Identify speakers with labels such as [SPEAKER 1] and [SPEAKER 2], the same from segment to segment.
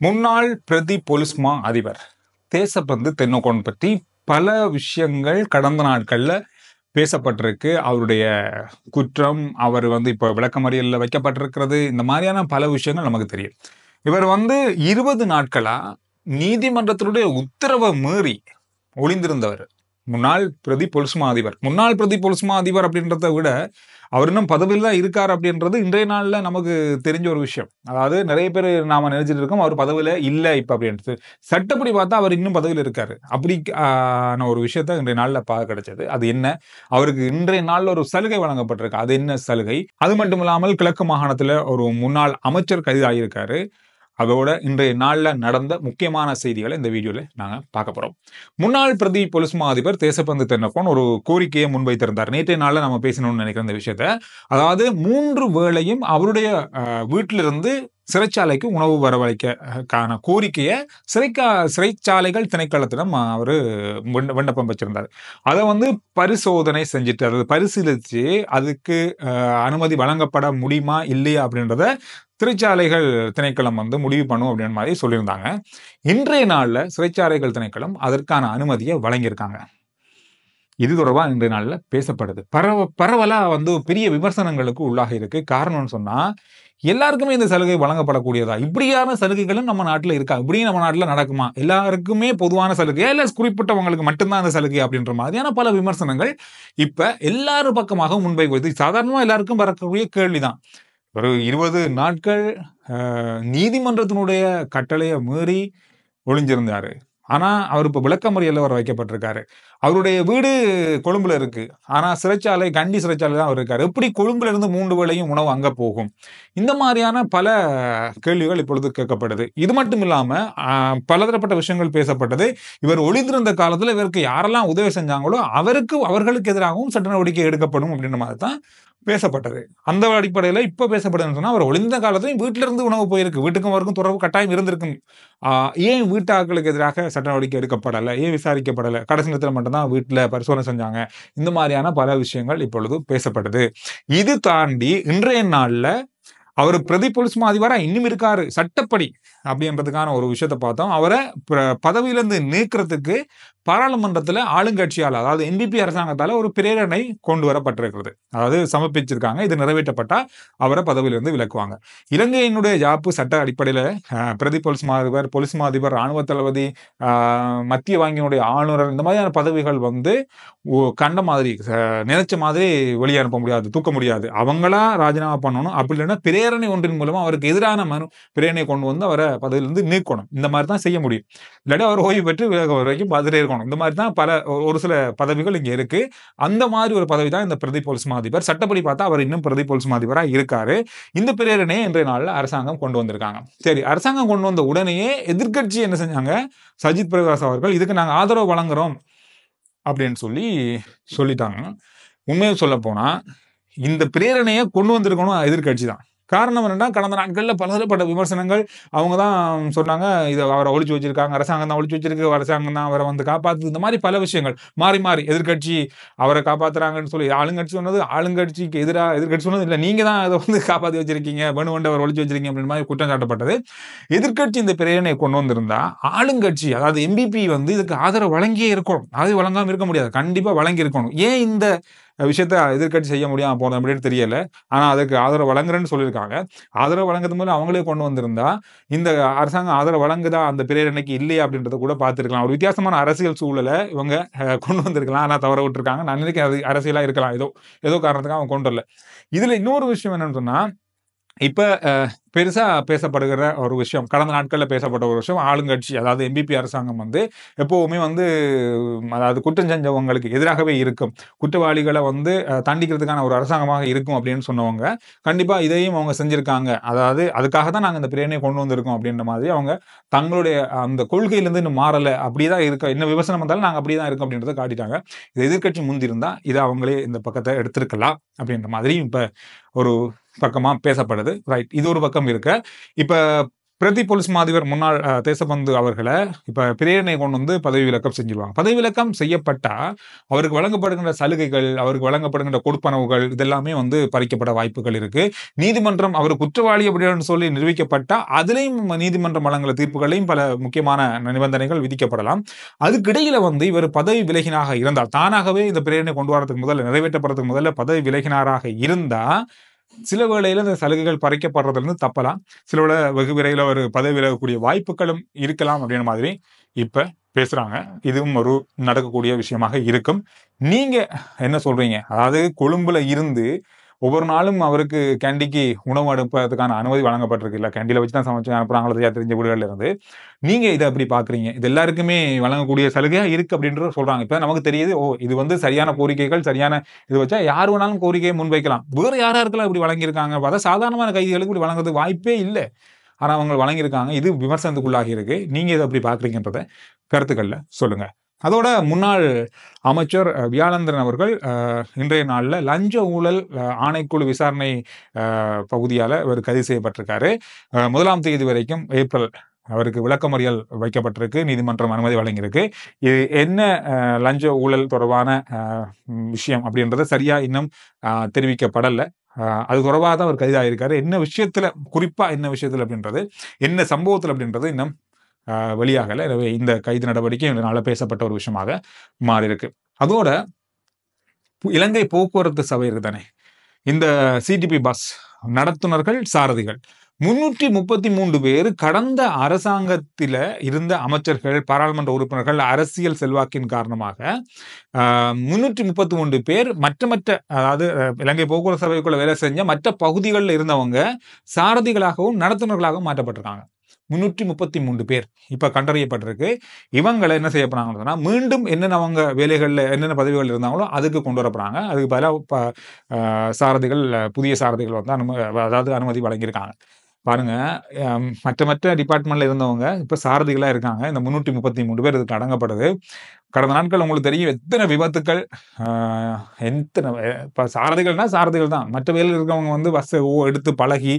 [SPEAKER 1] முன்னாள் பிரதி பொலிஸ்மா அதிபர் தேசப்பந்து தென்னக்கோன் பற்றி பல விஷயங்கள் கடந்த நாட்கள்ல பேசப்பட்டிருக்கு. அவருடைய குற்றம், அவர் இப்ப விளக்கமறியல்ல வைக்கப்பட்டிருக்கிறது, இந்த மாதிரியான பல விஷயங்கள் நமக்கு தெரியும். இவர் 20 நாட்களா நீதிமன்றத்தினுடைய உத்தரவை மீறி ஒளிந்திருந்தவர். முன்னாள் பிரதி பொலிஸ்மா அதிபர். முன்னாள் பிரதி பொலிஸ்மா அதிபர் அப்படின்றத விட அவர் இன்னும் பதவியில் தான் இருக்கார் அப்படின்றது இன்றைய நாள்ல நமக்கு தெரிஞ்ச ஒரு விஷயம். அதாவது நிறைய பேர் நாம நினைச்சிட்டு இருக்கோம் அவர் பதவியில இல்ல இப்ப அப்படின்றது. சட்டப்படி பார்த்தா அவர் இன்னும் பதவியில் இருக்காரு. அப்படி ஒரு விஷயத்த இன்றைய நாள்ல பார்க்க கிடைச்சது. அது என்ன? அவருக்கு இன்றைய நாள்ல ஒரு சலுகை வழங்கப்பட்டிருக்கு. அது என்ன சலுகை? அது மட்டும் இல்லாமல் கிழக்கு மாகாணத்துல ஒரு முன்னாள் அமைச்சர் கைதாகியிருக்காரு. அதோட இன்றைய நாள்ல நடந்த முக்கியமான செய்திகளை இந்த வீடியோல நாங்க பார்க்க போறோம். முன்னாள் பிரதி பொலிஸ்மா அதிபர் தேசப்பந்து தென்னக்கோன் ஒரு கோரிக்கையை முன்வைத்திருந்தார். நேற்றைய நாள்ல நம்ம பேசணும்னு நினைக்கிற இந்த விஷயத்த. அதாவது 3 வேளையும் அவருடைய வீட்டிலிருந்து சிறைச்சாலைக்கு உணவு வரவழைக்கான கோரிக்கையை சிறைச்சாலைகள் திணைக்களத்திடம் அவர் விண்ணப்பம் வச்சிருந்தார். அதை பரிசோதனை செஞ்சுட்டு, அதாவது பரிசீலிச்சு அதுக்கு அனுமதி வழங்கப்பட முடியுமா இல்லையா அப்படின்றத சிறைச்சாலைகள் திணைக்களம் முடிவு பண்ணும் அப்படின்னு மாதிரி சொல்லியிருந்தாங்க. இன்றைய நாள்ல சிறைச்சாலைகள் திணைக்களம் அதற்கான அனுமதியை வழங்கியிருக்காங்க. இது தொடர்பா இன்றைய நாள்ல பேசப்படுது. பரவலா பெரிய விமர்சனங்களுக்கு உள்ளாக இருக்கு. காரணம்னு சொன்னா எல்லாருக்குமே இந்த சலுகை வழங்கப்படக்கூடியதா? இப்படியான சலுகைகளும் நம்ம நாட்டுல இருக்கா? இப்படியும் நம்ம நாட்டுல நடக்குமா? எல்லாருக்குமே பொதுவான சலுகை இல்ல குறிப்பிட்டவங்களுக்கு மட்டும்தான் அந்த சலுகை அப்படின்ற மாதிரியான பல விமர்சனங்கள் இப்ப எல்லாரும் பக்கமாக முன்வைக்குது. சாதாரணமா எல்லாருக்கும் வரக்கூடிய கேள்விதான். ஒரு 20 நாட்கள் நீதிமன்றத்தினுடைய கட்டளையை மீறி ஒளிஞ்சிருந்தாரு. ஆனா அவர் இப்ப விளக்கமறியல்ல அவர் வைக்கப்பட்டிருக்காரு. அவருடைய வீடு கொழும்புல இருக்கு. ஆனா சிறைச்சாலை கண்டி சிறைச்சாலை தான் அவர் இருக்காரு. எப்படி கொழும்புல இருந்து 3 வேளையும் உணவு அங்க போகும்? இந்த மாதிரியான பல கேள்விகள் இப்பொழுது கேட்கப்படுது. இது மட்டும் இல்லாம பலதரப்பட்ட விஷயங்கள் பேசப்பட்டது. இவர் ஒளிந்திருந்த காலத்துல இவருக்கு யாரெல்லாம் உதவி செஞ்சாங்களோ அவர்களுக்கு எதிராகவும் சட்ட நடவடிக்கை எடுக்கப்படும் அப்படின்ற மாதிரி தான் பேசப்பட்டது. அந்த அடிப்படையில இப்ப பேசப்படுதுன்னு சொன்னா அவர் ஒளிந்த காலத்திலும் வீட்டில இருந்து உணவு போயிருக்கு. வீட்டுக்கும் அவருக்கும் தொடர்பு கட்டாயம் இருந்திருக்கும். ஏன் வீட்டாக்களுக்கு எதிராக சட்ட நடவடிக்கை எடுக்கப்படல? ஏன் விசாரிக்கப்படல? கடைசி நேரத்துல மட்டும்தான் வீட்டுல பரிசோதனை செஞ்சாங்க. இந்த மாதிரியான பல விஷயங்கள் இப்பொழுது பேசப்படுது. இது தாண்டி இன்றைய நாள்ல அவர் பிரதி பொலிஸ்மா அதிபரா இன்னும் இருக்காரு சட்டப்படி அப்படின்றதுக்கான ஒரு விஷயத்தை பார்த்தோம். அவரை பதவியிலிருந்து நீக்கிறதுக்கு பாராளுமன்றத்தில் ஆளுங்கட்சியால், அதாவது என்பிபி அரசாங்கத்தால ஒரு பிரேரணை கொண்டு வரப்பட்டிருக்கிறது. அதாவது சமர்ப்பிச்சிருக்காங்க. இது நிறைவேற்றப்பட்டா அவரை பதவியிலிருந்து விலக்குவாங்க. இலங்கையினுடைய ஜாப்பு சட்ட அடிப்படையில பிரதி பொலிஸ்மா அதிபர், பொலிஸ்மா அதிபர், ராணுவ தளபதி, மத்திய வங்கியினுடைய ஆளுநர், இந்த மாதிரியான பதவிகள் கண்ட மாதிரி நினைச்ச மாதிரி வெளியே அனுப்ப முடியாது, தூக்க முடியாது. அவங்களா ராஜினாமா பண்ணணும். அப்படி இல்லைன்னா பிரேரணை ஒன்றின் மூலமா அவருக்கு எதிரான பிரேரணை கொண்டு அவரை பதவியிலிருந்து நீக்கணும். இந்த மாதிரி தான் செய்ய முடியும். இல்லாட்டி அவர் ஓய்வு பெற்று வரைக்கும் பதிலே இருக்கணும். இந்த மாதிரி தான் ஒரு சில பதவிகள் இங்க இருக்கு. அந்த மாதிரி ஒரு பதவி தான் இந்த பிரதி பொலிஸ்மா அதிபர். சட்டப்படி பார்த்தா அவர் இன்னும் பிரதி பொலிஸ்மா அதிபரா இருக்காரு. இந்த பிரேரணையை இன்றைய நாள்ல அரசாங்கம் கொண்டு வந்திருக்காங்க. சரி, அரசாங்கம் கொண்டு வந்த உடனேயே எதிர்க்கட்சி என்ன செஞ்சாங்க? சஜித் பிரகாஷ் அவர்கள் இதுக்கு நாங்க ஆதரவு வழங்குறோம் அப்படின்னு சொல்லிட்டாங்க. உண்மையை சொல்ல போனா இந்த பிரேரணையை கொண்டு வந்திருக்கணும் எதிர்க்கட்சி தான். காரணம் என்னன்னா, கடந்த நாட்கள்ல பலதரப்பட்ட விமர்சனங்கள். அவங்க தான் சொன்னாங்க, இதை அவரை ஒழிச்சு வச்சிருக்காங்க, அரசாங்கம் தான் ஒழிச்சு வச்சிருக்கு, அரசாங்கம் தான் அவரை காப்பாத்து, இந்த மாதிரி பல விஷயங்கள் மாறி மாறி எதிர்க்கட்சி அவரை காப்பாத்துறாங்கன்னு சொல்லி ஆளுங்கட்சி சொன்னது, ஆளுங்கட்சிக்கு எதிராக எதிர்க்கட்சி சொன்னது, இல்லை நீங்க தான் அதை காப்பாற்றி வச்சிருக்கீங்க, வேணுமென்று அவர் ஒழிச்சு வச்சிருக்கீங்க அப்படின்ற மாதிரி குற்றம் சாட்டப்பட்டது. எதிர்க்கட்சி இந்த பிரேரணையை கொண்டு வந்திருந்தா ஆளுங்கட்சி, அதாவது எம்பிபி இதுக்கு ஆதரவு வழங்கியே இருக்கணும். அது வழங்காம இருக்க முடியாது, கண்டிப்பா வழங்கி இருக்கணும். ஏன் இந்த விஷயத்த எதிர்க்கட்சி செய்ய முடியாம போனது அப்படின்னு தெரியல. ஆனா அதுக்கு ஆதரவு வழங்குறேன்னு சொல்லியிருக்காங்க. ஆதரவு வழங்குறது மூலம் அவங்களே கொண்டு வந்திருந்தா இந்த அரசாங்கம் ஆதரவு வழங்குதா அந்த பிரேரணைக்கு இல்லையா அப்படின்றத கூட பார்த்துருக்கலாம். ஒரு வித்தியாசமான அரசியல் சூழலை இவங்க கொண்டு வந்திருக்கலாம். ஆனா தவற விட்டுருக்காங்க. நான் நினைக்கிறேன் அது அரசியலா இருக்கலாம். ஏதோ காரணத்துக்காக அவங்க கொண்டு வரல. இதுல இன்னொரு விஷயம் என்னன்னு சொன்னா, இப்ப பெருசா பேசப்படுகிற ஒரு விஷயம், கடந்த நாட்கள்ல பேசப்பட்ட ஒரு விஷயம், ஆளுங்கட்சி அதாவது எம்பிபி அரசாங்கம் எப்பவுமே அதாவது குற்றம் செஞ்சவங்களுக்கு எதிராகவே இருக்கும், குற்றவாளிகளை தண்டிக்கிறதுக்கான ஒரு அரசாங்கமாக இருக்கும் அப்படின்னு சொன்னவங்க கண்டிப்பா இதையும் அவங்க செஞ்சிருக்காங்க. அதாவது அதுக்காக தான் நாங்க இந்த பிரேரணையை கொண்டு வந்திருக்கோம் அப்படின்ற மாதிரி அவங்க தங்களுடைய அந்த கொள்கையிலிருந்து இன்னும் மாறல, அப்படிதான் இருக்க, என்ன விமர்சனம் வந்தாலும் நாங்க அப்படிதான் இருக்கோம் அப்படின்றத காட்டிட்டாங்க. இது எதிர்க்கட்சி முந்திருந்தா இதை அவங்களே இந்த பக்கத்தை எடுத்திருக்கலாம் அப்படின்ற மாதிரி இப்ப ஒரு பக்கமா பேசப்படுது. ரைட், இது ஒரு பக்கம் இருக்க. இப்ப பிரதி போலீஸ் மா அதிபர் முன்னாள் தேசபந்து அவர்களை இப்ப பிரேரணை கொண்டு வந்து பதவி விலக்கம் செஞ்சிருவாங்க. பதவி விலக்கம் செய்யப்பட்டா அவருக்கு வழங்கப்படுகின்ற சலுகைகள், அவருக்கு வழங்கப்படுகின்ற கொடுப்பனவுகள் இதெல்லாமே வந்து பறிக்கப்பட வாய்ப்புகள் இருக்கு. நீதிமன்றம் அவர் குற்றவாளி அப்படின்னு சொல்லி நிரூபிக்கப்பட்டா அதுலயும் நீதிமன்றம் வழங்குற தீர்ப்புகளையும் பல முக்கியமான நிபந்தனைகள் விதிக்கப்படலாம். அதுக்கிடையில வந்து இவர் பதவி விலகினாக இருந்தால், தானாகவே இந்த பிரேரணை கொண்டு வரதுக்கு முதல்ல, நிறைவேற்றப்படுறதுக்கு முதல்ல பதவி விலகினாராக இருந்தா சில வேளையில இந்த சலுகைகள் பறிக்கப்படுறதுல இருந்து தப்பலாம். சில வேளை வெகு விரைவில் ஒரு பதவி விலகக்கூடிய வாய்ப்புகளும் இருக்கலாம் அப்படின்ற மாதிரி இப்ப பேசுறாங்க. இதுவும் ஒரு நடக்கக்கூடிய விஷயமாக இருக்கும். நீங்க என்ன சொல்றீங்க? அதாவது கொழும்புல இருந்து ஒவ்வொரு நாளும் அவருக்கு கேண்டிக்கு உணவு அனுப்புறதுக்கான அனுமதி வழங்கப்பட்டிருக்கு. இல்ல கேண்டில வச்சு தான் சமைச்சு அனுப்புறாங்களோ தெரிஞ்ச வீடுகள்ல இருந்து. நீங்க இதை எப்படி பாக்குறீங்க? இது எல்லாருக்குமே வழங்கக்கூடிய சலுகையா இருக்கு அப்படின்ற சொல்றாங்க. இப்ப நமக்கு தெரியுது, இது வந்து சரியான கோரிக்கைகள், சரியான இது வச்சா யார் வேணாலும் கோரிக்கையை முன்வைக்கலாம். வேற யாருக்கெல்லாம் இப்படி வழங்கியிருக்காங்க பார்த்தா சாதாரணமான கைதிகளுக்கு இப்படி வழங்குறதுக்கு வாய்ப்பே இல்லை. ஆனா அவங்க வழங்கியிருக்காங்க. இது விமர்சனத்துக்குள்ளாகி இருக்கு. நீங்க இதை எப்படி பாக்குறீங்கன்றத கருத்துக்கள்ல சொல்லுங்க. அதோட முன்னாள் அமைச்சர் வியாழேந்திரன் அவர்கள் இன்றைய நாளில் லஞ்ச ஊழல் ஆணைக்குழு விசாரணை பகுதியால் இவர் கைது செய்யப்பட்டிருக்காரு. 1ஆம் தேதி வரைக்கும் ஏப்ரல் அவருக்கு விளக்கமறியல் வைக்கப்பட்டிருக்கு. நீதிமன்றம் அனுமதி வழங்கியிருக்கு. இது என்ன லஞ்ச ஊழல் தொடர்பான விஷயம் அப்படின்றத சரியா இன்னும் தெரிவிக்கப்படலை. அது தொடர்பாக தான் அவர் கைதாகிருக்காரு. என்ன விஷயத்துல, குறிப்பா என்ன விஷயத்துல அப்படின்றது, என்ன சம்பவத்தில் அப்படின்றது இன்னும் வெளியாகல. எனவே இந்த கைது நடவடிக்கை இதனால பேசப்பட்ட ஒரு விஷயமாக மாறி இருக்கு. அதோட இலங்கை போக்குவரத்து சபை இருக்குதானே, இந்த சிடிபி பஸ் நடத்துனர்கள், சாரதிகள் 333 பேர் கடந்த அரசாங்கத்தில இருந்த அமைச்சர்கள், பாராளுமன்ற உறுப்பினர்கள் அரசியல் செல்வாக்கின் காரணமாக 333 பேர் மற்ற அதாவது இலங்கை போக்குவரத்து சபைக்குள்ள வேலை செஞ்ச மற்ற பகுதிகளில் இருந்தவங்க சாரதிகளாகவும் நடத்துனர்களாகவும் மாற்றப்பட்டிருக்காங்க. 333 பேர் இப்ப கண்டறியப்பட்டிருக்கு. இவங்களை என்ன செய்ய போறாங்கன்னா, மீண்டும் என்னென்ன அவங்க வேலைகள்ல என்னென்ன பதவிகள் இருந்தாங்களோ அதுக்கு கொண்டு வரப்படுறாங்க. அதுக்கு பல சாரதிகள், புதிய சாரதிகள் வந்து அதாவது அனுமதி வழங்கியிருக்காங்க. பாருங்க, மற்ற டிபார்ட்மெண்ட்ல இருந்தவங்க இப்ப சாரதிகளா இருக்காங்க. இந்த 333 பேர் இதுக்கு அடங்கப்படுது. கடந்த நாட்கள் உங்களுக்கு தெரியும் எத்தனை விபத்துக்கள், எத்தனை இப்ப சாரதிகள்னா சாரதிகள் தான். மற்ற வேலையில் இருக்கவங்க வந்து பஸ் எடுத்து பழகி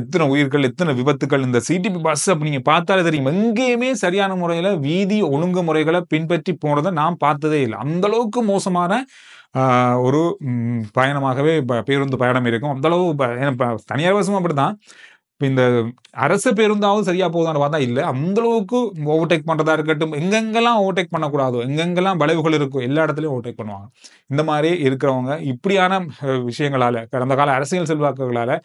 [SPEAKER 1] எத்தனை உயிர்கள், எத்தனை விபத்துக்கள். இந்த சிடிபி பஸ் அப்படி நீங்க பார்த்தாலே தெரியும், எங்கேயுமே சரியான முறையில வீதி ஒழுங்குமுறைகளை பின்பற்றி போனதை நான் பார்த்ததே இல்லை. அந்த அளவுக்கு மோசமான ஒரு பயணமாகவே பேருந்து பயணம் இருக்கும். அந்த அளவு தனியார் பஸ்ஸும் அப்படித்தான். இந்த அரசு பேருந்தாவது சரியா போகுதான்னு பார்த்தா இல்லை. அந்த அளவுக்கு ஓவர்டேக் பண்றதா இருக்கட்டும், எங்கெங்கெல்லாம் ஓவர்டேக் பண்ணக்கூடாதோ, எங்கெங்கெல்லாம் வளைவுகள் இருக்கும், எல்லா இடத்துலையும் ஓவர்டேக் பண்ணுவாங்க. இந்த மாதிரி இருக்கிறவங்க இப்படியான விஷயங்களால, கடந்த கால அரசியல் செல்வாக்குகளால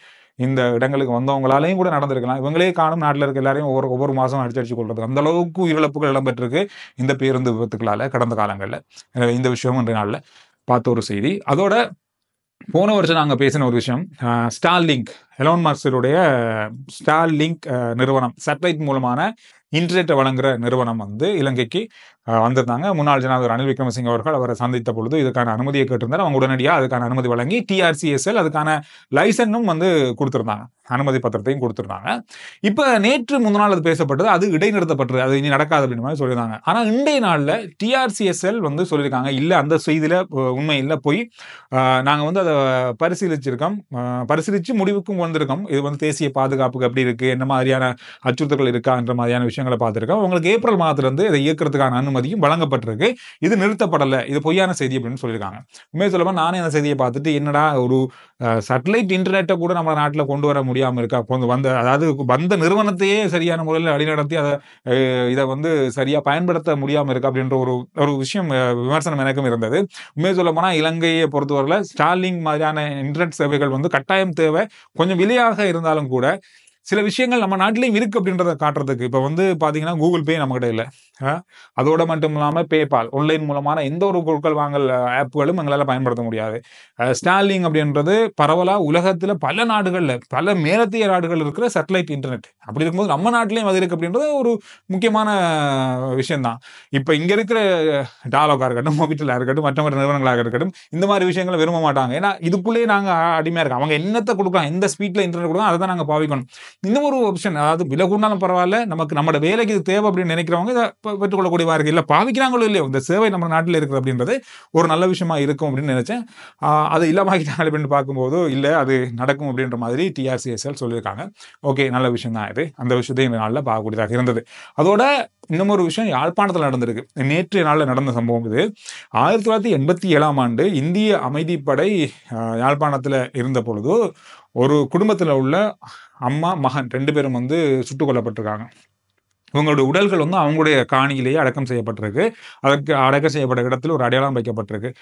[SPEAKER 1] இந்த இடங்களுக்கு வந்தவங்களாலையும் கூட நடந்திருக்கலாம். இவங்களே காணும் நாட்டில் இருக்க எல்லாரையும் ஒவ்வொரு மாசம் அடிச்சு கொள்றது. அந்த அளவுக்கு உயிரிழப்புகள் இடம்பெற்றிருக்கு இந்த பேருந்து விபத்துக்களால கடந்த காலங்களில். எனவே இந்த விஷயம் இன்றைய நாளில் பார்த்த ஒரு செய்தி. அதோட போன வருஷம் நாங்கள் பேசின ஒரு விஷயம், ஸ்டார்லிங்க், எலான் மஸ்குடைய ஸ்டார்லிங்க் நிறுவனம், சேட்டலைட் மூலமான இன்டர்நெட்டை வழங்குற நிறுவனம் வந்து இலங்கைக்கு வந்திருந்தாங்க. முன்னாள் ஜனாதிபதி ரணில் விக்ரமசிங்க அவர்கள் அவரை சந்தித்த பொழுது இதுக்கான அனுமதியை கேட்டிருந்தார். அவங்க உடனடியாக அதுக்கான அனுமதி வழங்கி டிஆர்சிஎஸ்எல் அதுக்கான லைசன்ஸும் வந்து கொடுத்திருந்தாங்க, அனுமதி பத்திரத்தையும் கொடுத்திருந்தாங்க. இப்ப நேற்று முன்னாள் அது பேசப்பட்டது, அது இடைநிறுத்தப்பட்டது, அது இனி நடக்காது அப்படின்னு மாதிரி சொல்லியிருந்தாங்க. ஆனா இன்றைய நாளில் டிஆர்சிஎஸ்எல் வந்து சொல்லியிருக்காங்க, இல்ல அந்த செய்தியில உண்மை இல்லை, போய் நாங்க வந்து அதை பரிசீலிச்சிருக்கோம், பரிசீலிச்சு முடிவுக்கும் வந்திருக்கோம். இது வந்து தேசிய பாதுகாப்புக்கு எப்படி இருக்கு, என்ன மாதிரியான அச்சுறுத்தல்கள் இருக்கா என்ற மாதிரியான விஷயங்களை பார்த்திருக்கோம். உங்களுக்கு ஏப்ரல் மாதத்திலிருந்து இதை இயக்கிறதுக்கான அனுமதியும் வழங்கப்பட்டிருக்கு. இது நிறுத்தப்படலை, இது பொய்யான செய்தி அப்படின்னு சொல்லியிருக்காங்க. உண்மையை சொல்லப்போ நானே அந்த செய்தியை பார்த்துட்டு, என்னடா ஒரு சேட்டலைட் இன்டர்நெட்டை கூட நம்ம நாட்டில் கொண்டு வர முடியாமல் இருக்கா, அதாவது வந்த நிறுவனத்தையே சரியான முறையில் வழிநடத்தி அதை இதை வந்து சரியா பயன்படுத்த முடியாமல் இருக்கா அப்படின்ற ஒரு விஷயம், விமர்சனம் எனக்கும் இருந்தது. உண்மையை சொல்ல போனால் இலங்கையை பொறுத்தவரையில் ஸ்டார்லிங்க் மாதிரியான இன்டர்நெட் சேவைகள் வந்து கட்டாயம் தேவை. கொஞ்சம் விலையாக இருந்தாலும் கூட சில விஷயங்கள் நம்ம நாட்டிலையும் இருக்கு அப்படின்றத காட்டுறதுக்கு. இப்ப வந்து பாத்தீங்கன்னா கூகுள் பே நம்ம கிட்ட இல்லை, அதோட மட்டும் இல்லாம பேபால், ஆன்லைன் மூலமான எந்த ஒரு பொருட்கள் வாங்கல் ஆப்புகளும் எங்களால பயன்படுத்த முடியாது. ஸ்டார்லிங்க் அப்படின்றது பரவலா உலகத்துல பல நாடுகள்ல, பல மேலத்திய நாடுகள் இருக்கிற சேட்டலைட் இன்டர்நெட். அப்படி இருக்கும்போது நம்ம நாட்டிலையும் அது இருக்கு அப்படின்றது ஒரு முக்கியமான விஷயம் தான். இப்ப இங்க இருக்கிற டாலோக்கா இருக்கட்டும், மொபிட்டலா இருக்கட்டும், மற்ற நிறுவனங்களாக இருக்கட்டும், இந்த மாதிரி விஷயங்களை விரும்ப மாட்டாங்க. ஏன்னா இதுக்குள்ளேயே நாங்க அடிமையா இருக்கோம். அவங்க என்னத்தை கொடுக்கலாம், எந்த ஸ்பீட்ல இன்டர்நெட் கொடுக்கலாம் அதை தான் நாங்க பாவிக்கணும். இன்னும் ஒரு ஆப்ஷன், அதாவது விலை கூடாலும் பரவாயில்ல, நமக்கு நம்மளோட வேலைக்கு இது தேவை அப்படின்னு நினைக்கிறவங்க இதை பெற்றுக்கொள்ளக்கூடியவா இருக்கு. இல்லை பாவிக்கிறாங்களோ இல்லையோ, இந்த சேவை நம்ம நாட்டில் இருக்குது அப்படின்றது ஒரு நல்ல விஷயமா இருக்கும் அப்படின்னு நினைச்சேன். அதை இல்லாமக்கிட்டாங்க அப்படின்னு பார்க்கும்போது இல்லை அது நடக்கும் அப்படின்ற மாதிரி TRCSL சொல்லியிருக்காங்க. ஓகே, நல்ல விஷயம் தான் இது. அந்த விஷயத்தையும் இந்த நாளில் பார்க்கக்கூடியதாக இருந்தது. அதோட இன்னும் ஒரு விஷயம் யாழ்ப்பாணத்தில் நடந்திருக்கு. நேற்றைய நாளில் நடந்த சம்பவம் இது. 1987ஆம் ஆண்டு இந்திய அமைதிப்படை யாழ்ப்பாணத்தில் இருந்த பொழுது ஒரு குடும்பத்தில் உள்ள அம்மா மகன் 2 பேரும் வந்து சுட்டுக் கொல்லப்பட்டிருக்காங்க. இவங்களுடைய உடல்கள் வந்து அவங்களுடைய காணியிலேயே அடக்கம் செய்யப்பட்டிருக்கு. அதற்கு அடக்கம் செய்யப்பட்ட இடத்தில் ஒரு அடையாளம் வைக்கப்பட்டிருக்கு.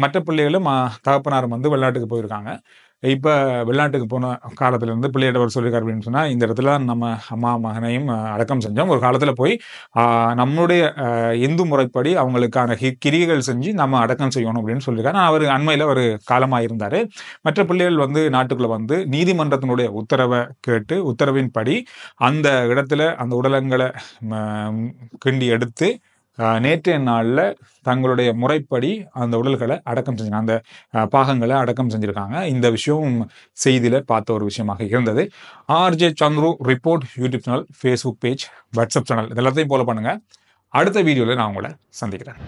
[SPEAKER 1] மற்ற பிள்ளைகளும் தகப்பனாரும் வந்து வெளிநாட்டுக்கு போயிருக்காங்க. இப்ப வெளிநாட்டுக்கு போன காலத்துல இருந்து பிள்ளையிட்ட சொல்லியிருக்காரு அப்படின்னு சொன்னா, இந்த இடத்துல நம்ம அம்மா மகனையும் அடக்கம் செஞ்சோம். ஒரு காலத்துல போய் நம்மளுடைய இந்து முறைப்படி அவங்களுக்கான கிரியைகள் செஞ்சு நம்ம அடக்கம் செய்யணும் அப்படின்னு சொல்லியிருக்காரு. அவர் அண்மையில ஒரு காலமா இருந்தாரு. மற்ற பிள்ளைகள் வந்து நாட்டுக்குள்ள வந்து நீதிமன்றத்தினுடைய உத்தரவை கேட்டு உத்தரவின்படி அந்த இடத்துல அந்த உடலங்களை கிண்டி எடுத்து நேற்றைய நாளில் தங்களுடைய முறைப்படி அந்த உடல்களை அடக்கம் செஞ்சாங்க. அந்த பாகங்களை அடக்கம் செஞ்சிருக்காங்க. இந்த விஷயம் செய்தியில பார்த்த ஒரு விஷயமாக இருந்தது. RJ Chandru report YouTube channel, Facebook page, WhatsApp channel, இதெல்லாத்தையும் ஃபாலோ பண்ணுங்க. அடுத்த வீடியோவில் நான் உங்களை சந்திக்கிறேன்.